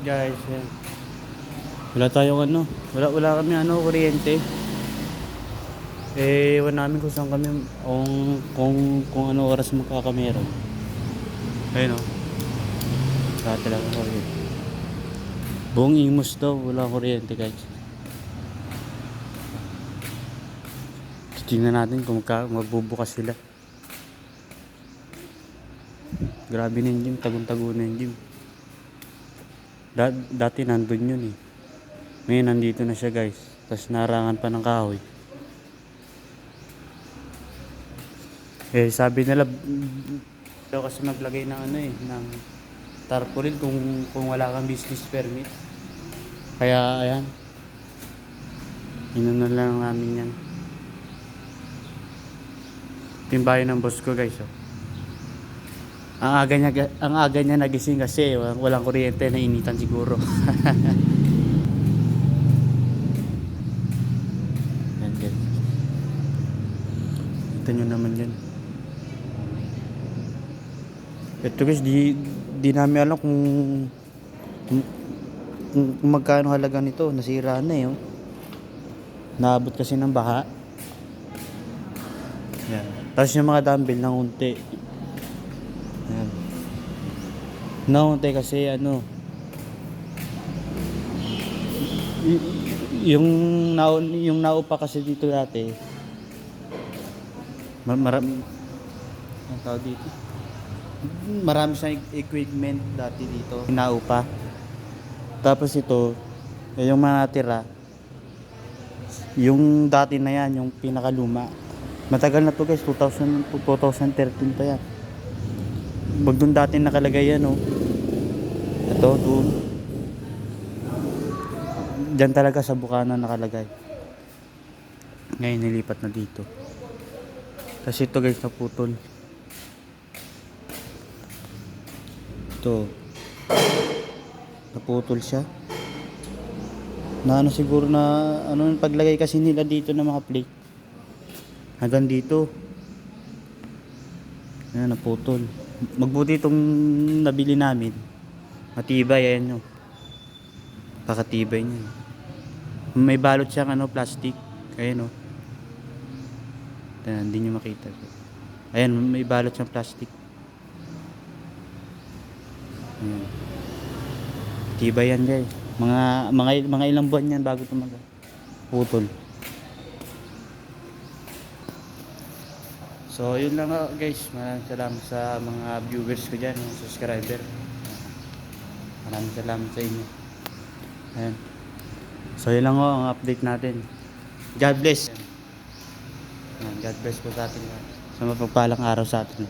Guys, yan. Wala tayong wala kami kuryente. Ewan namin kung saan kami, kung ano oras magkakameron. Ayun o. Wala talaga kuryente. Buong Imus daw, wala kuryente guys. Tingnan natin kung magbubukas sila. Grabe na yung gym, tagun-tago na yung gym. Dati nandun yun eh. Ngayon nandito na siya guys. Tapos narangan pa ng kahoy. Sabi nila daw kasi maglagay ng ng tarpaulin kung wala kang business permit. Kaya ayan. Inuna lang namin yan. Ito yung bahay ng boss ko guys. Oh. Ang aga niya nagising kasi walang kuryente, na initan siguro. Yan guys. Ito nyo naman yan. Ito guys, di namin alam kung magkano halaga nito. Nasira na eh. Oh. Naabot kasi ng baha. Yan. Tapos yung mga dumbbell ng unti. Yan. Naunti kasi yung naupa kasi dito dati. Ang tawag dito. Marami siyang equipment dati dito. Naupa. Tapos ito, yung mga natira, yung dati na yan, yung pinakaluma. Matagal na to guys, 2013 pa yan. Wag dun dati nakalagay yan oh. Ito, dun. Diyan talaga sa bukana nakalagay. Ngayon nilipat na dito. Kasi ito guys, naputol. Ito. Naputol siya. Na siguro na paglagay kasi nila dito ng mga plate. Hanggang dito. Ayan, naputol. Magbuti itong nabili namin. Matibay, ayan yun. Pakatibay niya. May balot siyang plastic. Ayan o. Ayan, hindi nyo makita. Ayan, may balot siyang plastic. Ayan. Tibay yan guys. Mga ilang buwan yan bago tumagal. Putol. So yun lang guys, maraming salamat sa mga viewers ko dyan, mga subscriber. Maraming salamat sa inyo. Ayan. So yun lang ang update natin. God bless. Ayan, God bless po sa atin. Sa mapagpalang araw sa atin.